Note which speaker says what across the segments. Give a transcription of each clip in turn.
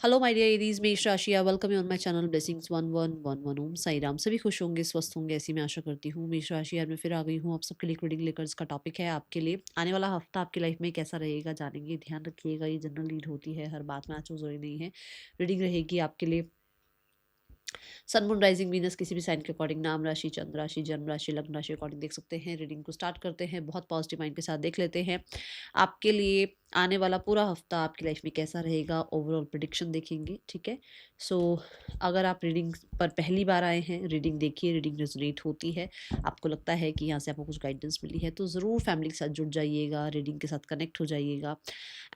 Speaker 1: Hello my dear Aries, मेष राशि, welcome you on my channel blessings 1111 ओम साई राम। सभी खुश होंगे, स्वस्थ होंगे, ऐसी मैं आशा करती हूँ। मेष राशि यार मैं फिर आ गई हूँ आप सबके लिए रीडिंग लेकर। इसका टॉपिक है आपके लिए आने वाला हफ्ता आपकी लाइफ में कैसा रहेगा, जानेंगे। ध्यान रखिएगा, ये जनरल रीड होती है, हर बात में आज जरूरी नहीं है। रीडिंग रहेगी आपके लिए सन मून राइजिंग वीनस किसी भी साइन के अकॉर्डिंग, नाम राशि, चंद्र राशि, जन्म राशि, लग्न राशि अकॉर्डिंग देख सकते हैं। रीडिंग को स्टार्ट करते हैं, बहुत पॉजिटिव माइंड के साथ देख लेते हैं आपके लिए आने वाला पूरा हफ्ता आपकी लाइफ में कैसा रहेगा। ओवरऑल प्रिडिक्शन देखेंगे, ठीक है। सो अगर आप रीडिंग पर पहली बार आए हैं, रीडिंग देखिए, रीडिंग रेजोनेट होती है, आपको लगता है कि यहाँ से आपको कुछ गाइडेंस मिली है तो ज़रूर फैमिली के साथ जुड़ जाइएगा, रीडिंग के साथ कनेक्ट हो जाइएगा।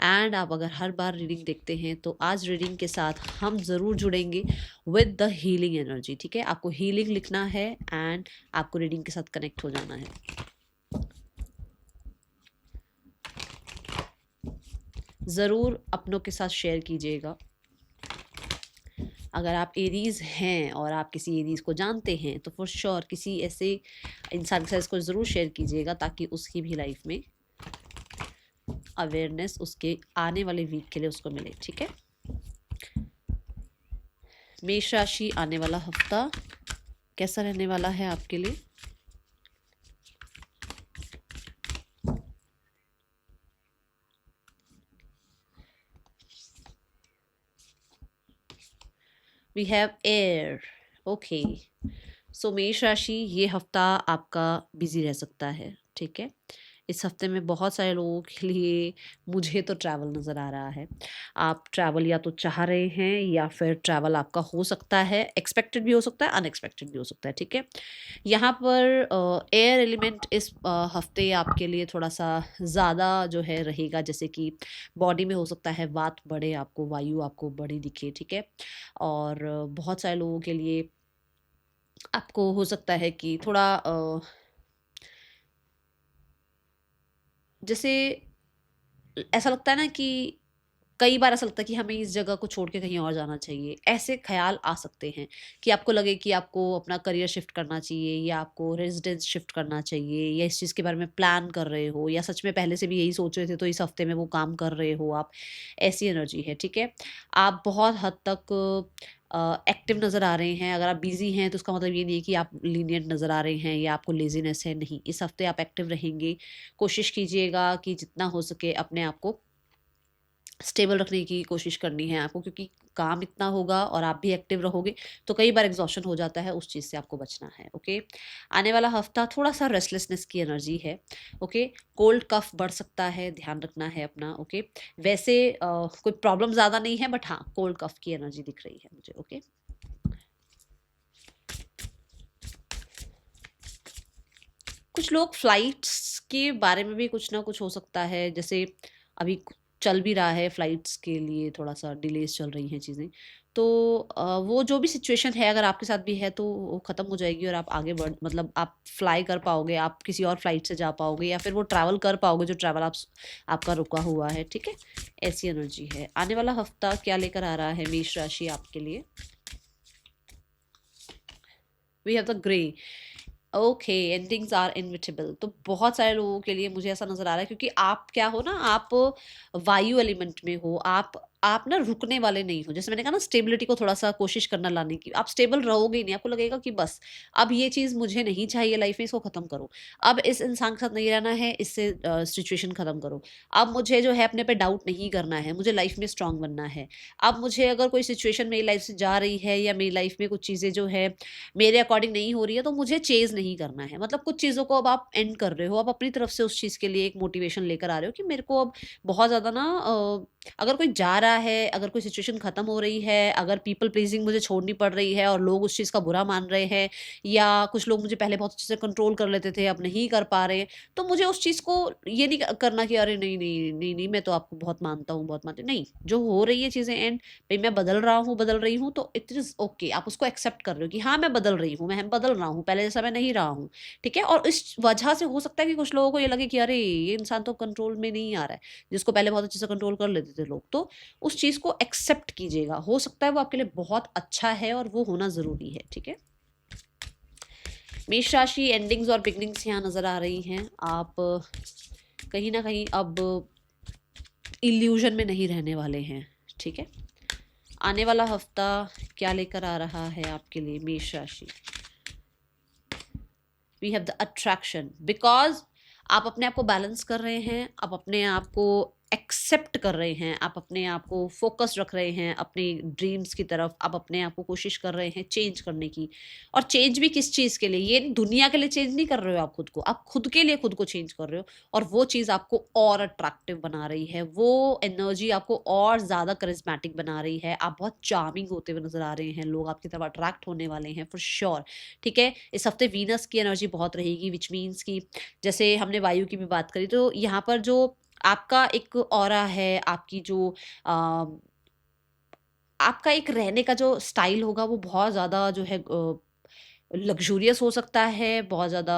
Speaker 1: एंड आप अगर हर बार रीडिंग देखते हैं तो आज रीडिंग के साथ हम ज़रूर जुड़ेंगे विद द हीलिंग एनर्जी, ठीक है। आपको हीलिंग लिखना है एंड आपको रीडिंग के साथ कनेक्ट हो जाना है। ज़रूर अपनों के साथ शेयर कीजिएगा। अगर आप एरीज़ हैं और आप किसी एरीज़ को जानते हैं तो फॉर श्योर किसी ऐसे इंसान के साथ इसको ज़रूर शेयर कीजिएगा ताकि उसकी भी लाइफ में अवेयरनेस उसके आने वाले वीक के लिए उसको मिले, ठीक है। मेष राशि, आने वाला हफ्ता कैसा रहने वाला है आपके लिए। We have air, okay. So मेष राशि, ये हफ्ता आपका बिजी रह सकता है, ठीक है। इस हफ्ते में बहुत सारे लोगों के लिए मुझे तो ट्रैवल नज़र आ रहा है। आप ट्रैवल या तो चाह रहे हैं या फिर ट्रैवल आपका हो सकता है, एक्सपेक्टेड भी हो सकता है, अनएक्सपेक्टेड भी हो सकता है, ठीक है। यहाँ पर एयर एलिमेंट इस हफ्ते आपके लिए थोड़ा सा ज़्यादा जो है रहेगा, जैसे कि बॉडी में हो सकता है वात बढ़े, आपको वायु आपको बड़ी दिखे, ठीक है। और बहुत सारे लोगों के लिए आपको हो सकता है कि थोड़ा जैसे ऐसा लगता है ना कि कई बार ऐसा लगता है कि हमें इस जगह को छोड़ के कहीं और जाना चाहिए। ऐसे ख्याल आ सकते हैं कि आपको लगे कि आपको अपना करियर शिफ्ट करना चाहिए या आपको रेजिडेंस शिफ्ट करना चाहिए या इस चीज़ के बारे में प्लान कर रहे हो या सच में पहले से भी यही सोच रहे थे तो इस हफ्ते में वो काम कर रहे हो आप। ऐसी एनर्जी है, ठीक है। आप बहुत हद तक एक्टिव नज़र आ रहे हैं। अगर आप बिज़ी हैं तो उसका मतलब ये नहीं है कि आप लीनियंट नज़र आ रहे हैं या आपको लेज़ीनेस है, नहीं। इस हफ्ते आप एक्टिव रहेंगे। कोशिश कीजिएगा कि जितना हो सके अपने आप को स्टेबल रखने की कोशिश करनी है आपको, क्योंकि काम इतना होगा और आप भी एक्टिव रहोगे तो कई बार एग्जॉशन हो जाता है, उस चीज़ से आपको बचना है, ओके। आने वाला हफ्ता थोड़ा सा रेस्टलेसनेस की एनर्जी है, ओके। कोल्ड कफ बढ़ सकता है, ध्यान रखना है अपना, ओके। वैसे कोई प्रॉब्लम ज़्यादा नहीं है, बट हाँ कोल्ड कफ की एनर्जी दिख रही है मुझे, ओके। कुछ लोग फ्लाइट्स के बारे में भी कुछ ना कुछ हो सकता है, जैसे अभी चल भी रहा है फ्लाइट्स के लिए थोड़ा सा डिलेज चल रही हैं चीज़ें। तो वो जो भी सिचुएशन है अगर आपके साथ भी है तो वो ख़त्म हो जाएगी और आप आगे बढ़ मतलब आप फ्लाई कर पाओगे, आप किसी और फ्लाइट से जा पाओगे या फिर वो ट्रैवल कर पाओगे जो ट्रैवल आपका रुका हुआ है, ठीक है। ऐसी एनर्जी है। आने वाला हफ्ता क्या लेकर आ रहा है मेष राशि आपके लिए। We have the grey, okay. Endings are inevitable, तो बहुत सारे लोगों के लिए मुझे ऐसा नजर आ रहा है क्योंकि आप क्या हो ना, आप वायु एलिमेंट में हो, आप ना रुकने वाले नहीं हो। जैसे मैंने कहा ना, स्टेबिलिटी को थोड़ा सा कोशिश करना लाने की। आप स्टेबल रहोगे ही नहीं, आपको लगेगा कि बस अब ये चीज़ मुझे नहीं चाहिए लाइफ में, इसको ख़त्म करो। अब इस इंसान के साथ नहीं रहना है, इससे सिचुएशन ख़त्म करो। अब मुझे जो है अपने पे डाउट नहीं करना है, मुझे लाइफ में स्ट्रांग बनना है। अब मुझे अगर कोई सिचुएशन मेरी लाइफ से जा रही है या मेरी लाइफ में कुछ चीज़ें जो है मेरे अकॉर्डिंग नहीं हो रही है तो मुझे चेज़ नहीं करना है। मतलब कुछ चीज़ों को अब आप एंड कर रहे हो, आप अपनी तरफ से उस चीज़ के लिए एक मोटिवेशन लेकर आ रहे हो कि मेरे को अब बहुत ज़्यादा ना अगर कोई जा रहा है, अगर कोई सिचुएशन ख़त्म हो रही है, अगर पीपल प्लीज़िंग मुझे छोड़नी पड़ रही है और लोग उस चीज़ का बुरा मान रहे हैं या कुछ लोग मुझे पहले बहुत अच्छे से कंट्रोल कर लेते थे, अब नहीं कर पा रहे हैं, तो मुझे उस चीज़ को ये नहीं करना कि अरे नहीं, नहीं, नहीं, नहीं, मैं तो आपको बहुत मानता हूँ, बहुत मानती हूँ। नहीं, जो हो रही है चीज़ें एंड भई मैं बदल रहा हूँ, बदल रही हूँ तो इट इज़ ओके। आप उसको एक्सेप्ट कर रहे हो कि हाँ, मैं बदल रही हूँ, मैं बदल रहा हूँ, पहले जैसा मैं नहीं रहा हूँ, ठीक है? और इस वजह से हो सकता है कि कुछ लोगों को ये लगे कि अरे! ये इंसान तो कंट्रोल में नहीं आ रहा है, जिसको पहले बहुत अच्छे से कंट्रोल कर लेते थे लोग। तो उस चीज़ को एक्सेप्ट कीजिएगा, हो सकता है वो आपके लिए बहुत अच्छा है और वो होना ज़रूरी है, ठीक है? मेष राशि, एंडिंग्स और बिगिनिंग्स यहाँ नज़र आ रही हैं। आप कहीं न कहीं अब इल्यूज़न में नहीं रहने वाले हैं, ठीक है? आने वाला हफ्ता क्या लेकर आ रहा है आपके लिए मेष राशि? We have the attraction, because आप अपने आप को बैलेंस कर रहे हैं, आप अपने आप को एक्सेप्ट कर रहे हैं, आप अपने आप को फोकस रख रहे हैं अपनी ड्रीम्स की तरफ, आप अपने आप को कोशिश कर रहे हैं चेंज करने की। और चेंज भी किस चीज़ के लिए, ये दुनिया के लिए चेंज नहीं कर रहे हो आप खुद को, आप खुद के लिए खुद को चेंज कर रहे हो। और वो चीज़ आपको और अट्रैक्टिव बना रही है, वो एनर्जी आपको और ज़्यादा करिज्मेटिक बना रही है, आप बहुत चार्मिंग होते हुए नजर आ रहे हैं, लोग आपकी तरफ अट्रैक्ट होने वाले हैं फॉर श्योर। ठीक है, इस हफ्ते वीनस की एनर्जी बहुत रहेगी, विच मीन्स की जैसे हमने वायु की भी बात करी, तो यहाँ पर जो आपका एक ऑरा है, आपकी जो आपका एक रहने का जो स्टाइल होगा वो बहुत ज़्यादा जो है लग्जूरियस हो सकता है, बहुत ज़्यादा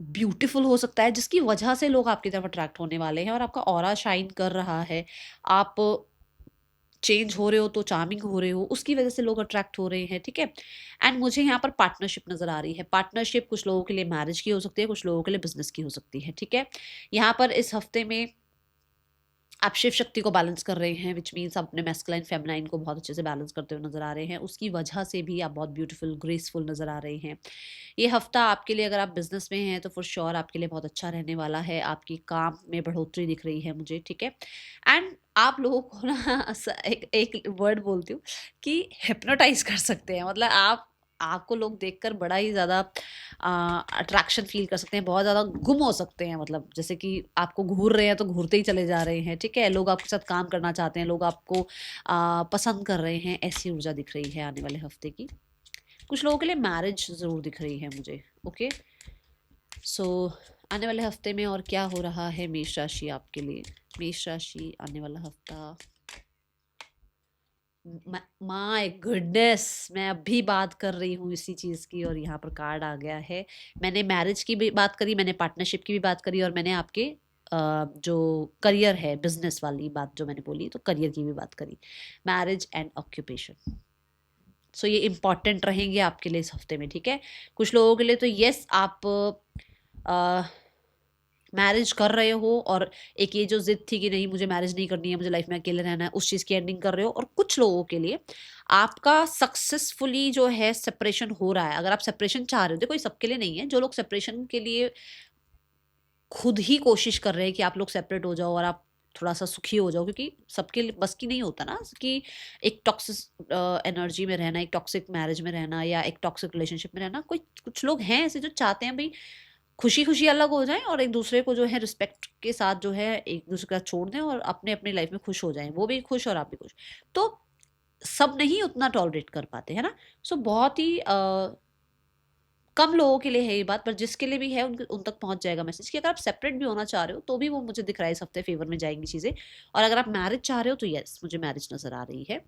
Speaker 1: ब्यूटीफुल हो सकता है, जिसकी वजह से लोग आपकी तरफ अट्रैक्ट होने वाले हैं और आपका ऑरा शाइन कर रहा है। आप चेंज हो रहे हो तो चार्मिंग हो रहे हो, उसकी वजह से लोग अट्रैक्ट हो रहे हैं। ठीक है, एंड मुझे यहाँ पर पार्टनरशिप नजर आ रही है। पार्टनरशिप कुछ लोगों के लिए मैरिज की हो सकती है, कुछ लोगों के लिए बिजनेस की हो सकती है। ठीक है, यहाँ पर इस हफ्ते में आप शिव शक्ति को बैलेंस कर रहे हैं, विच मीन्स आप अपने मैस्कुलाइन फेमिनाइन को बहुत अच्छे से बैलेंस करते हुए नजर आ रहे हैं, उसकी वजह से भी आप बहुत ब्यूटीफुल ग्रेसफुल नजर आ रहे हैं। ये हफ्ता आपके लिए, अगर आप बिजनेस में हैं तो फॉर श्योर आपके लिए बहुत अच्छा रहने वाला है, आपकी काम में बढ़ोतरी दिख रही है मुझे। ठीक है, एंड आप लोगों को ना एक वर्ड बोलती हूँ कि हिप्नोटाइज कर सकते हैं, मतलब आपको लोग देखकर बड़ा ही ज़्यादा अट्रैक्शन फील कर सकते हैं, बहुत ज़्यादा गुम हो सकते हैं, मतलब जैसे कि आपको घूर रहे हैं तो घूरते ही चले जा रहे हैं। ठीक है, लोग आपके साथ काम करना चाहते हैं, लोग आपको पसंद कर रहे हैं, ऐसी ऊर्जा दिख रही है आने वाले हफ्ते की। कुछ लोगों के लिए मैरिज ज़रूर दिख रही है मुझे। ओके, सो आने वाले हफ्ते में और क्या हो रहा है मेष राशि आपके लिए? मेष राशि आने वाला हफ्ता, माय गुडनेस, मैं अभी बात कर रही हूँ इसी चीज़ की और यहाँ पर कार्ड आ गया है। मैंने मैरिज की भी बात करी, मैंने पार्टनरशिप की भी बात करी, और मैंने आपके जो करियर है, बिजनेस वाली बात जो मैंने बोली, तो करियर की भी बात करी। मैरिज एंड ऑक्यूपेशन, सो ये इम्पॉर्टेंट रहेंगे आपके लिए इस हफ्ते में। ठीक है, कुछ लोगों के लिए तो यस, आप मैरिज कर रहे हो और एक ये जो जिद थी कि नहीं मुझे मैरिज नहीं करनी है, मुझे लाइफ में अकेले रहना है, उस चीज़ की एंडिंग कर रहे हो। और कुछ लोगों के लिए आपका सक्सेसफुली जो है सेपरेशन हो रहा है। अगर आप सेपरेशन चाह रहे हो, देखो ये सबके लिए नहीं है, जो लोग सेपरेशन के लिए खुद ही कोशिश कर रहे हैं कि आप लोग सेपरेट हो जाओ और आप थोड़ा सा सुखी हो जाओ, क्योंकि सबके लिए बस की नहीं होता ना कि एक टॉक्सिक एनर्जी में रहना, एक टॉक्सिक मैरिज में रहना, या एक टॉक्सिक रिलेशनशिप में रहना। कोई कुछ लोग हैं ऐसे जो चाहते हैं भाई खुशी खुशी अलग हो जाएं और एक दूसरे को जो है रिस्पेक्ट के साथ जो है एक दूसरे का छोड़ दें और अपने अपनी लाइफ में खुश हो जाएं, वो भी खुश और आप भी खुश। तो सब नहीं उतना टॉलरेट कर पाते है ना। सो बहुत ही कम लोगों के लिए है ये बात, पर जिसके लिए भी है उन तक पहुंच जाएगा मैसेज कि अगर आप सेपरेट भी होना चाह रहे हो तो भी वो मुझे दिख रहा है इस हफ्ते फेवर में जाएंगी चीज़ें। और अगर आप मैरिज चाह रहे हो तो यस, मुझे मैरिज नज़र आ रही है।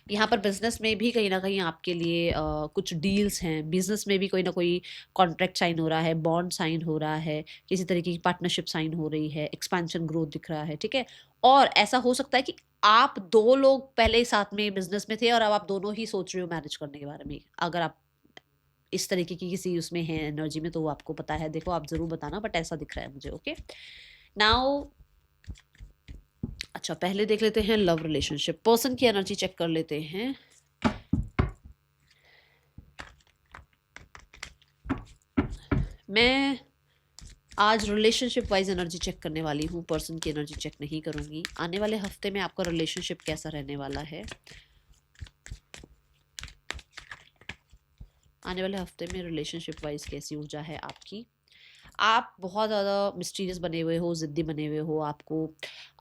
Speaker 1: यहाँ पर बिजनेस में भी कहीं ना कहीं आपके लिए कुछ डील्स हैं, बिजनेस में भी कोई ना कोई कॉन्ट्रैक्ट साइन हो रहा है, बॉन्ड साइन हो रहा है, किसी तरीके की पार्टनरशिप साइन हो रही है, एक्सपेंशन ग्रोथ दिख रहा है। ठीक है, और ऐसा हो सकता है कि आप दो लोग पहले साथ में बिजनेस में थे और अब आप दोनों ही सोच रहे हो मैरिज करने के बारे में। अगर आप इस तरीके की किसी उसमें है एनर्जी में तो वो आपको पता है, देखो आप जरूर बताना, बट ऐसा दिख रहा है मुझे। ओके, नाउ अच्छा पहले देख लेते हैं लव रिलेशनशिप, पर्सन की एनर्जी चेक कर लेते हैं। मैं आज रिलेशनशिप वाइज एनर्जी चेक करने वाली हूँ, पर्सन की एनर्जी चेक नहीं करूंगी। आने वाले हफ्ते में आपका रिलेशनशिप कैसा रहने वाला है? आने वाले हफ्ते में रिलेशनशिप वाइज कैसी ऊर्जा है आपकी? आप बहुत ज़्यादा मिस्टीरियस बने हुए हो, ज़िद्दी बने हुए हो, आपको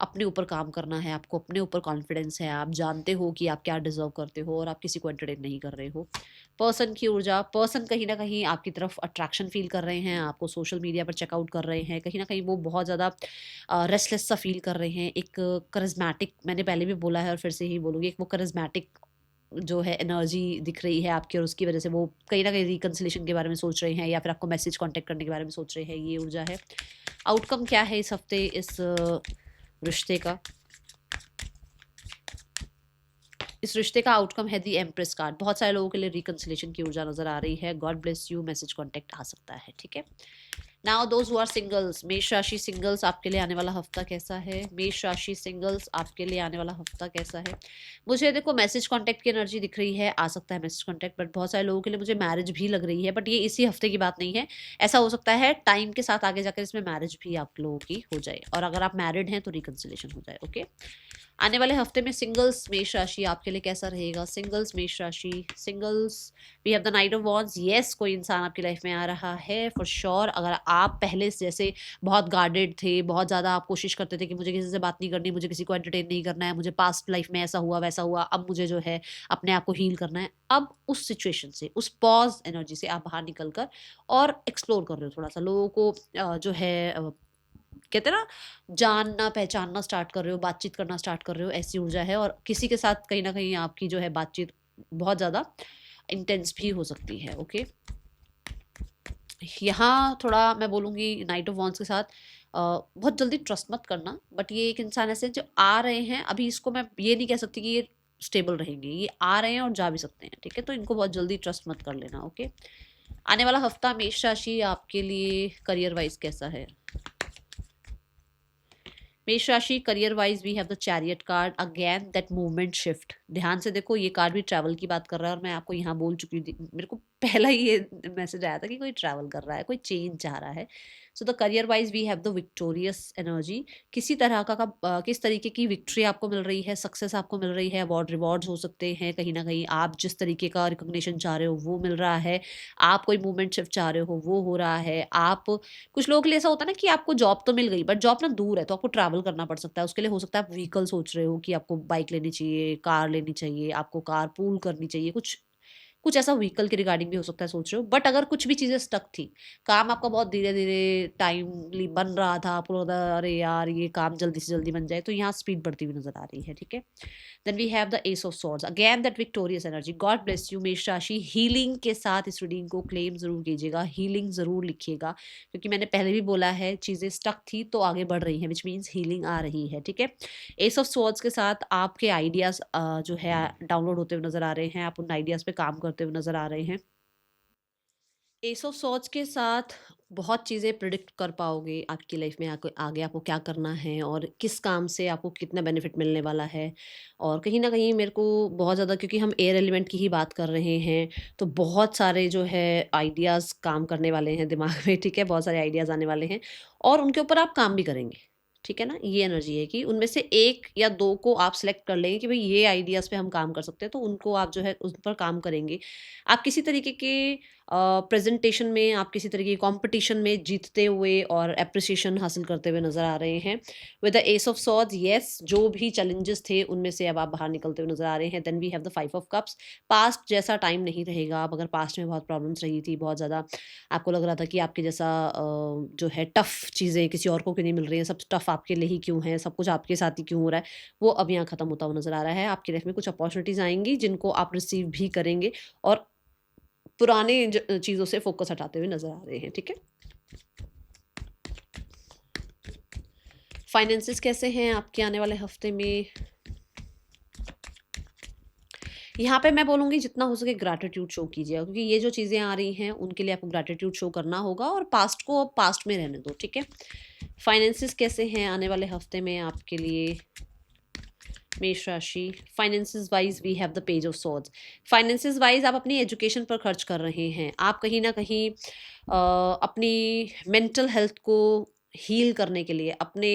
Speaker 1: अपने ऊपर काम करना है, आपको अपने ऊपर कॉन्फिडेंस है, आप जानते हो कि आप क्या डिजर्व करते हो और आप किसी को एंटरटेन नहीं कर रहे हो। पर्सन की ऊर्जा, पर्सन कहीं ना कहीं आपकी तरफ अट्रैक्शन फील कर रहे हैं, आपको सोशल मीडिया पर चेकआउट कर रहे हैं, कहीं ना कहीं वो बहुत ज़्यादा रेस्टलेस सा फील कर रहे हैं। एक करिज्मेटिक, मैंने पहले भी बोला है और फिर से ही बोलूँगी, एक वो करिज्मेटिक जो है एनर्जी दिख रही है आपकी और उसकी वजह से वो कहीं ना कहीं रिकन्सिलेशन के बारे में सोच रहे हैं या फिर आपको मैसेज कांटेक्ट करने के बारे में सोच रहे हैं। ये ऊर्जा है। आउटकम क्या है इस हफ्ते इस रिश्ते का? इस रिश्ते का आउटकम है दी एम्प्रेस कार्ड। बहुत सारे लोगों के लिए रिकन्सिलेशन की ऊर्जा नजर आ रही है। God bless you, message contact आ सकता है। ठीक है, now those who are singles, मेष राशि सिंगल्स, आपके लिए आने वाला हफ्ता कैसा है? मेष राशि सिंगल्स, आपके लिए आने वाला हफ्ता कैसा है? मुझे देखो मैसेज कांटेक्ट की एनर्जी दिख रही है, आ सकता है मैसेज कांटेक्ट, बट बहुत सारे लोगों के लिए मुझे मैरिज भी लग रही है, बट ये इसी हफ्ते की बात नहीं है। ऐसा हो सकता है टाइम के साथ आगे जाकर इसमें मैरिज भी आप लोगों की हो जाए, और अगर आप मैरिड हैं तो रिकंसिलेशन हो जाए। ओके, आने वाले हफ्ते में सिंगल्स मेष राशि आपके लिए कैसा रहेगा? सिंगल्स मेष राशि, singles, we have the knight of wands. Yes, कोई इंसान आपकी लाइफ में आ रहा है फॉर श्योर। अगर आप पहले से जैसे बहुत गार्डेड थे, बहुत ज़्यादा आप कोशिश करते थे कि मुझे किसी से बात नहीं करनी, मुझे किसी को एंटरटेन नहीं करना है, मुझे पास्ट लाइफ में ऐसा हुआ वैसा हुआ, अब मुझे जो है अपने आप को हील करना है, अब उस सिचुएशन से, उस पॉज एनर्जी से आप बाहर निकल कर और एक्सप्लोर कर रहे हो थोड़ा सा, लोगों को जो है कहते हैं ना, जानना पहचानना स्टार्ट कर रहे हो, बातचीत करना स्टार्ट कर रहे हो, ऐसी ऊर्जा है। और किसी के साथ कहीं ना कहीं आपकी जो है बातचीत बहुत ज़्यादा इंटेंस भी हो सकती है। ओके, यहाँ थोड़ा मैं बोलूँगी नाइट ऑफ वॉन्ड्स के साथ बहुत जल्दी ट्रस्ट मत करना, बट ये एक इंसान ऐसे जो आ रहे हैं, अभी इसको मैं ये नहीं कह सकती कि ये स्टेबल रहेंगे, ये आ रहे हैं और जा भी सकते हैं, ठीक है? तो इनको बहुत जल्दी ट्रस्ट मत कर लेना। ओके, आने वाला हफ्ता मेष राशि आपके लिए करियर वाइज कैसा है? मेष राशि career wise we have the chariot card, again that movement shift. ध्यान से देखो, ये कार्ड भी ट्रैवल की बात कर रहा है, और मैं आपको यहाँ बोल चुकी थी, मेरे को पहला ही ये मैसेज आया था कि कोई ट्रैवल कर रहा है, कोई चेंज चाह रहा है। So the career wise we have the victorious energy. किसी तरह किस तरीके की विक्ट्री आपको मिल रही है, सक्सेस आपको मिल रही है, अवार्ड रिवॉर्ड्स हो सकते हैं, कहीं ना कहीं आप जिस तरीके का रिकॉग्निशन चाह रहे हो वो मिल रहा है, आप कोई मूवमेंट शिफ्ट चाह रहे हो वो हो रहा है। आप, कुछ लोगों के लिए ऐसा होता है ना कि आपको जॉब तो मिल गई, बट जॉब ना दूर है, तो आपको ट्रैवल करना पड़ सकता है। उसके लिए हो सकता है आप व्हीकल सोच रहे हो कि आपको बाइक लेनी चाहिए, कार लेनी चाहिए, आपको कार पूल करनी चाहिए, कुछ कुछ ऐसा व्हीकल के रिगार्डिंग भी हो सकता है सोच रहे हो। बट अगर कुछ भी चीज़ें स्टक थी, काम आपका बहुत धीरे धीरे टाइमली बन रहा था, आपको लग रहा था अरे यार ये काम जल्दी से जल्दी बन जाए, तो यहाँ स्पीड बढ़ती हुई नजर आ रही है। ठीक है, then we have the ace of swords, again that victorious energy. God bless you मेष राशि। हीलिंग के साथ इस रीडिंग को क्लेम जरूर कीजिएगा, हीलिंग जरूर लिखिएगा, क्योंकि मैंने पहले भी बोला है चीज़ें स्टक थी तो आगे बढ़ रही हैं, विच मीन्स हीलिंग आ रही है। ठीक है, एस ऑफ स्वॉर्ड्स के साथ आपके आइडियाज़ जो है डाउनलोड होते हुए नज़र आ रहे हैं, आप उन आइडियाज़ पे काम करते हुए नज़र आ रहे हैं। एस ऑफ सॉर्ड्स के साथ बहुत चीज़ें प्रिडिक्ट कर पाओगे आपकी लाइफ में, आगे आपको क्या करना है और किस काम से आपको कितना बेनिफिट मिलने वाला है। और कहीं ना कहीं मेरे को बहुत ज़्यादा, क्योंकि हम एयर एलिमेंट की ही बात कर रहे हैं, तो बहुत सारे जो है आइडियाज़ काम करने वाले हैं दिमाग में। ठीक है, बहुत सारे आइडियाज़ आने वाले हैं और उनके ऊपर आप काम भी करेंगे। ठीक है ना, ये एनर्जी है कि उनमें से एक या दो को आप सेलेक्ट कर लेंगे कि भाई ये आइडियाज़ पे हम काम कर सकते हैं, तो उनको आप जो है उस पर काम करेंगे। आप किसी तरीके के प्रेजेंटेशन में, आप किसी तरीके की कॉम्पिटिशन में जीतते हुए और अप्रिसिएशन हासिल करते हुए नजर आ रहे हैं। With the ace of swords, yes, जो भी चैलेंजेस थे उनमें से अब आप बाहर निकलते हुए नजर आ रहे हैं। Then we have the five of cups. Past जैसा टाइम नहीं रहेगा। अब अगर पास्ट में बहुत प्रॉब्लम्स रही थी, बहुत ज़्यादा आपको लग रहा था कि आपके जैसा जो है टफ चीज़ें किसी और को क्यों नहीं मिल रही हैं, सब टफ आपके लिए ही क्यों है, सब कुछ आपके साथ ही क्यों हो रहा है, वो अब यहाँ खत्म होता हुआ नजर आ रहा है। आपकी लाइफ में कुछ अपॉर्चुनिटीज़ आएंगी जिनको आप रिसीव भी करेंगे और पुराने चीज़ों से फोकस हटाते हुए नजर आ रहे हैं। ठीक है, फाइनेंसेस कैसे हैं आपके आने वाले हफ्ते में? यहाँ पे मैं बोलूँगी जितना हो सके ग्रैटिट्यूड शो कीजिए, क्योंकि ये जो चीज़ें आ रही हैं उनके लिए आपको ग्रैटिट्यूड शो करना होगा और पास्ट को अब पास्ट में रहने दो। ठीक है, फाइनेंसेस कैसे हैं आने वाले हफ्ते में आपके लिए मेष राशि? Finances wise we have the page of swords. Finances wise आप अपनी एजुकेशन पर खर्च कर रहे हैं, आप कहीं ना कहीं अपनी मेंटल हेल्थ को हील करने के लिए, अपने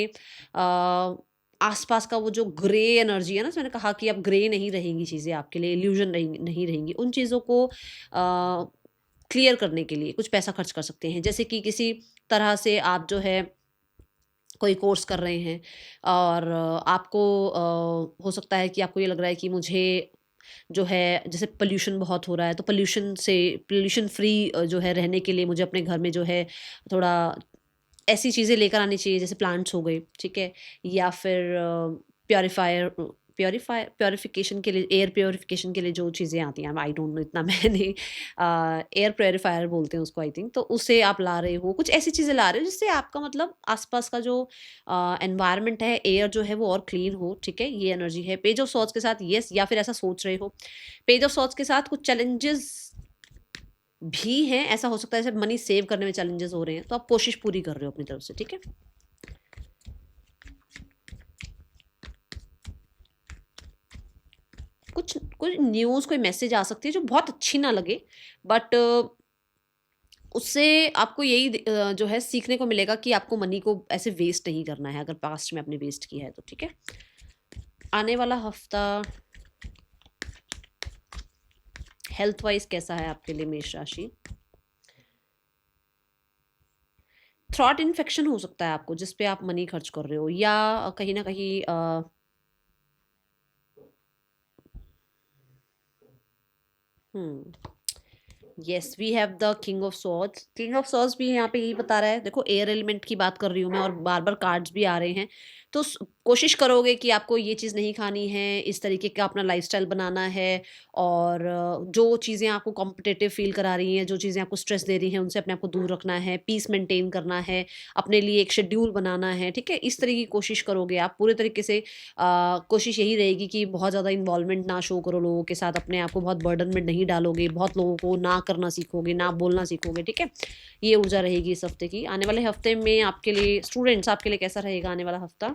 Speaker 1: आसपास का वो जो ग्रे एनर्जी है ना, मैंने कहा कि अब ग्रे नहीं रहेंगी चीज़ें आपके लिए, इल्यूजन नहीं रहेंगी, उन चीज़ों को क्लियर करने के लिए कुछ पैसा खर्च कर सकते हैं। जैसे कि किसी तरह से आप जो है कोई कोर्स कर रहे हैं और आपको हो सकता है कि आपको ये लग रहा है कि मुझे जो है, जैसे पोल्यूशन बहुत हो रहा है, तो पोल्यूशन फ्री जो है रहने के लिए मुझे अपने घर में जो है थोड़ा ऐसी चीज़ें लेकर आनी चाहिए, जैसे प्लांट्स हो गए। ठीक है, या फिर प्योरिफिकेशन के लिए, एयर प्योरिफिकेशन के लिए जो चीज़ें आती हैं, आई डोंट नो इतना मैंने एयर प्योरीफायर बोलते हैं उसको आई थिंक, तो उसे आप ला रहे हो, कुछ ऐसी चीज़ें ला रहे हो जिससे आपका मतलब आसपास का जो एनवायरनमेंट है, एयर जो है वो और क्लीन हो। ठीक है, ये एनर्जी है पेज ऑफ सॉर्ड्स के साथ। यस, या फिर ऐसा सोच रहे हो। पेज ऑफ सॉर्ड्स के साथ कुछ चैलेंजेस भी हैं, ऐसा हो सकता है जैसे मनी सेव करने में चैलेंजेस हो रहे हैं, तो आप कोशिश पूरी कर रहे हो अपनी तरफ से, ठीक है। कुछ कुछ न्यूज़, कोई मैसेज आ सकती है जो बहुत अच्छी ना लगे, बट उससे आपको यही जो है सीखने को मिलेगा कि आपको मनी को ऐसे वेस्ट नहीं करना है, अगर पास्ट में आपने वेस्ट किया है तो, ठीक है। आने वाला हफ्ता हेल्थ वाइज कैसा है आपके लिए मेष राशि? थ्रॉट इन्फेक्शन हो सकता है आपको, जिस पे आप मनी खर्च कर रहे हो, या कहीं ना कहीं hmm yes, we have the king of swords. King of swords भी यहाँ पे यही बता रहा है, देखो एयर एलिमेंट की बात कर रही हूँ मैं, और बार बार कार्ड्स भी आ रहे हैं, तो कोशिश करोगे कि आपको ये चीज़ नहीं खानी है, इस तरीके का अपना लाइफस्टाइल बनाना है, और जो चीज़ें आपको कॉम्पिटिटिव फील करा रही हैं, जो चीज़ें आपको स्ट्रेस दे रही हैं, उनसे अपने आप को दूर रखना है, पीस मेंटेन करना है, अपने लिए एक शेड्यूल बनाना है, ठीक है। इस तरह की कोशिश करोगे आप पूरे तरीके से। कोशिश यही रहेगी कि बहुत ज़्यादा इन्वॉल्वमेंट ना शो करो लोगों के साथ, अपने आप को बहुत बर्डन में नहीं डालोगे, बहुत लोगों को ना करना सीखोगे, ना बोलना सीखोगे, ठीक है। ये ऊर्जा रहेगी इस हफ्ते की। आने वाले हफ्ते में आपके लिए स्टूडेंट्स, आपके लिए कैसा रहेगा आने वाला हफ्ता?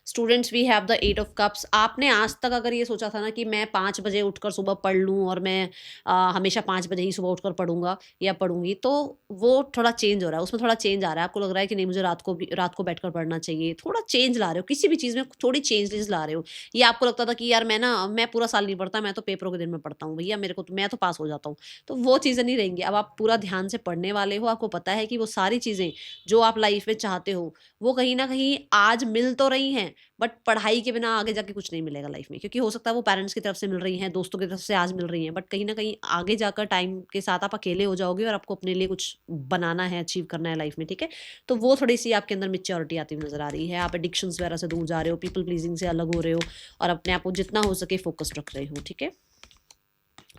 Speaker 1: Students, we have the 8 of cups. आपने आज तक अगर ये सोचा था ना कि मैं 5 बजे उठकर सुबह पढ़ लूँ, और मैं हमेशा 5 बजे ही सुबह उठकर पढ़ूंगा या पढ़ूंगी, तो वो थोड़ा चेंज हो रहा है, उसमें थोड़ा चेंज आ रहा है। आपको लग रहा है कि नहीं, मुझे रात को बैठकर पढ़ना चाहिए, थोड़ा चेंज ला रहे हो, किसी भी चीज़ में थोड़ी चेंजेस ला रहे हो। ये आपको लगता था कि यार मैं पूरा साल नहीं पढ़ता, मैं तो पेपरों के दिन में पढ़ता हूँ भैया, मेरे को तो मैं तो पास हो जाता हूँ। तो वो चीज़ें नहीं रहेंगी, अब आप पूरा ध्यान से पढ़ने वाले हो, आपको पता है कि वो सारी चीज़ें जो आप लाइफ में चाहते हो, वो कहीं ना कहीं आज मिल तो रही हैं, बट पढ़ाई के बिना आगे जाके कुछ नहीं मिलेगा लाइफ में, क्योंकि हो सकता है वो पेरेंट्स की तरफ से मिल रही हैं, दोस्तों की तरफ से आज मिल रही हैं, बट कहीं ना कहीं आगे जाकर टाइम के साथ आप अकेले हो जाओगे, और आपको अपने लिए कुछ बनाना है, अचीव करना है लाइफ में, ठीक है। तो वो थोड़ी सी आपके अंदर मेच्योरिटी आती हुई नजर आ रही है। आप एडिक्शंस वगैरह से दूर जा रहे हो, पीपल प्लीजिंग से अलग हो रहे हो, और अपने आप को जितना हो सके फोकस्ड रख रहे हो, ठीक है।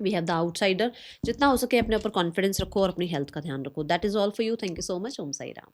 Speaker 1: We have the outsider. जितना हो सके अपने ऊपर कॉन्फिडेंस रखो और अपनी हेल्थ का ध्यान रखो। That is all for you. Thank you so much. Om Sai Ram.